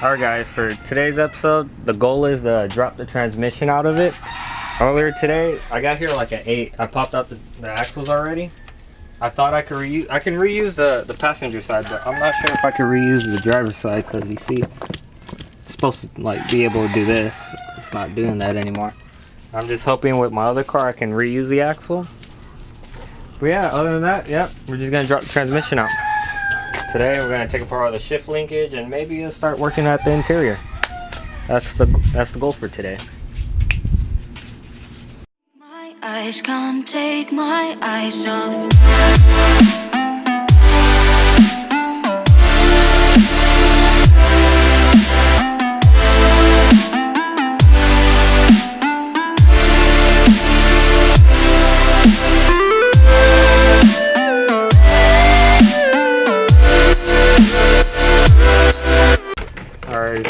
Alright guys, for today's episode, the goal is to drop the transmission out of it. Earlier today, I got here like at 8. I popped out the axles already. I thought I could reuse the passenger side, but I'm not sure if I could reuse the driver's side because you see, it's supposed to like be able to do this. It's not doing that anymore. I'm just hoping with my other car I can reuse the axle. But yeah, other than that, yep, we're just gonna drop the transmission out. Today we're gonna take apart all the shift linkage and maybe start working at the interior. That's the goal for today. My eyes can't take my eyes off.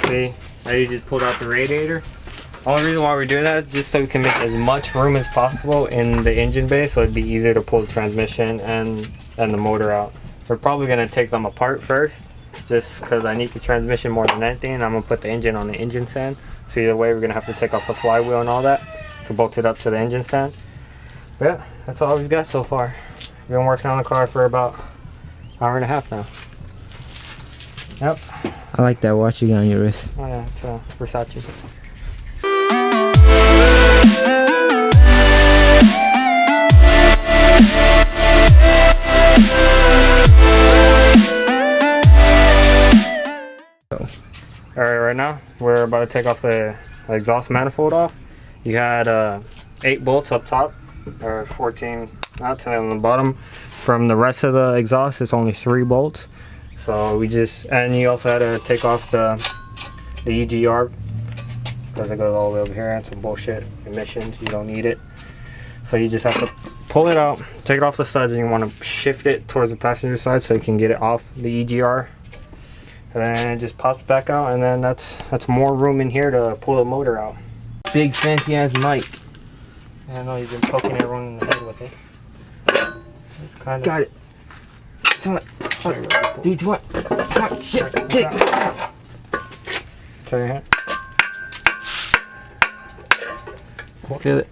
See, I just pulled out the radiator. Only reason why we're doing that is just so we can make as much room as possible in the engine bay, so it'd be easier to pull the transmission and the motor out. We're probably gonna take them apart first, just because I need the transmission more than anything. I'm gonna put the engine on the engine stand. So either way, we're gonna have to take off the flywheel and all that to bolt it up to the engine stand. But yeah, that's all we've got so far. We've been working on the car for about an hour and a half now. Yep. I like that watch you got on your wrist. Oh yeah, it's Versace. Alright, right now we're about to take off the exhaust manifold off. You had 8 bolts up top, or 14 out on the bottom. From the rest of the exhaust, it's only 3 bolts. So we just, and you also had to take off the EGR because it goes all the way over here and some bullshit emissions. You don't need it. So you just have to pull it out, take it off the studs, and you want to shift it towards the passenger side so you can get it off the EGR. And then it just pops back out, and then that's more room in here to pull the motor out. Big fancy ass mic. I know you've been poking everyone in the head with it. It's kind of. Got it. 3, 2, 1. Shit. Dick. Turn your hand. Feel it.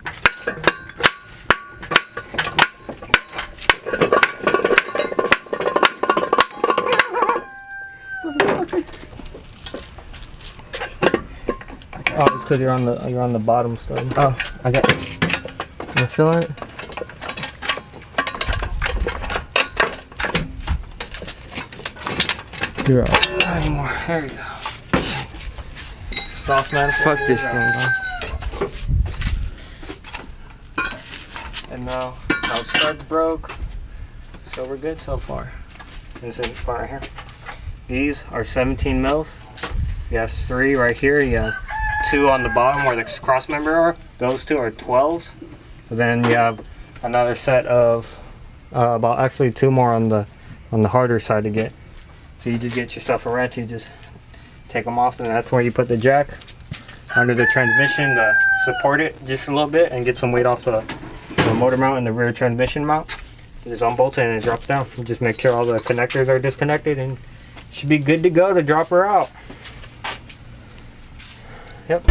Oh, it's because you're on the bottom side. Oh, I got it. Am I still on it? You're out. 5 more. There you go. Exhaust manifold. Fuck this thing, bro. And now the studs broke, so we're good so far. This is part right here. These are 17 mils. You have 3 right here. You have 2 on the bottom where the cross member are. Those 2 are 12s. And then you have another set of about actually 2 more on the harder side to get. So you just get yourself a wrench, you just take them off, and that's where you put the jack under the transmission to support it just a little bit and get some weight off the motor mount and the rear transmission mount. You just unbolt it and it drops down. You just make sure all the connectors are disconnected and you should be good to go to drop her out. Yep.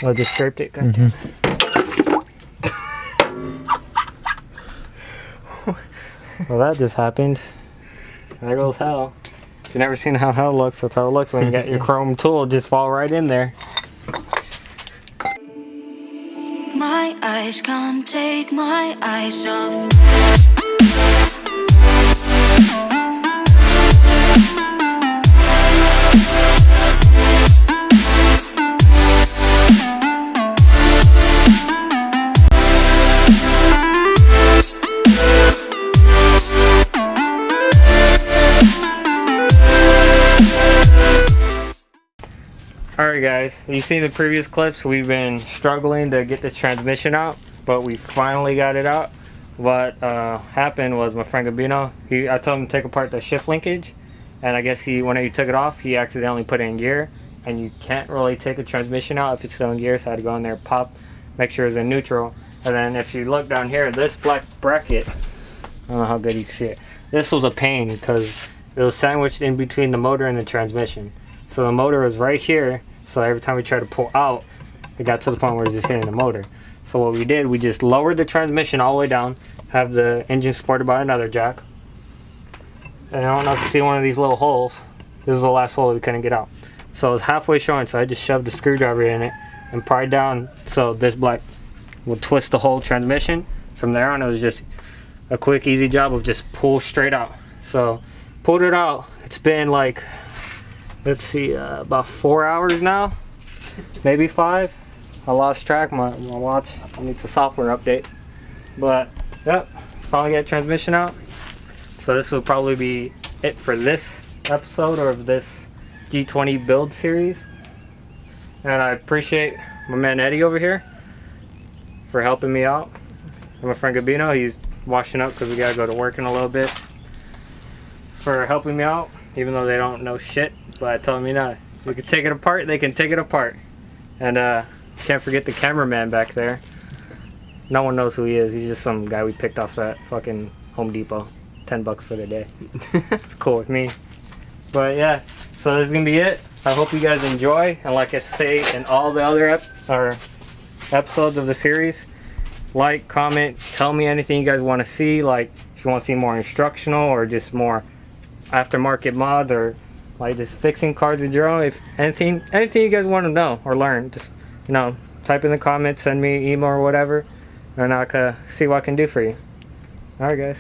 I just scraped it. Well, that just happened. There goes hell. If you've never seen how hell looks, that's how it looks when you got your chrome tool just fall right in there. My eyes can't take my eyes off. Alright guys, you see the previous clips, we've been struggling to get this transmission out, but we finally got it out. What happened was my friend Gabino, I told him to take apart the shift linkage, and I guess when he took it off, he accidentally put it in gear, and you can't really take a transmission out if it's still in gear, so I had to go in there, pop, make sure it's in neutral, And then if you look down here, this black bracket, I don't know how good you can see it. This was a pain because it was sandwiched in between the motor and the transmission. So the motor was right here, so every time we tried to pull out, it got to the point where it was just hitting the motor. So what we did, we just lowered the transmission all the way down, have the engine supported by another jack. And I don't know if you see one of these little holes. This is the last hole we couldn't get out. So it was halfway showing, so I just shoved a screwdriver in it and pried down so this black would twist the whole transmission. From there on, it was just a quick, easy job of just pull straight out. So pulled it out. It's been like, let's see, about 4 hours now, maybe 5. I lost track. My watch needs a software update. But yep, finally got transmission out. So this will probably be it for this episode of this G20 build series. And I appreciate my man Eddie over here for helping me out. And my friend Gabino, he's washing up because we gotta go to work in a little bit, for helping me out, even though they don't know shit. But I told them, you know, if we can take it apart, they can take it apart. And can't forget the cameraman back there. No one knows who he is. He's just some guy we picked off at fucking Home Depot. $10 for the day. It's cool with me. But yeah, so this is gonna be it. I hope you guys enjoy, and like I say in all the other episodes of the series, like, comment, tell me anything you guys want to see. Like if you want to see more instructional or just more aftermarket mods, or like just fixing cars with your own. If anything you guys want to know or learn, just, you know, type in the comments, send me an email or whatever, and I can see what I can do for you. Alright guys.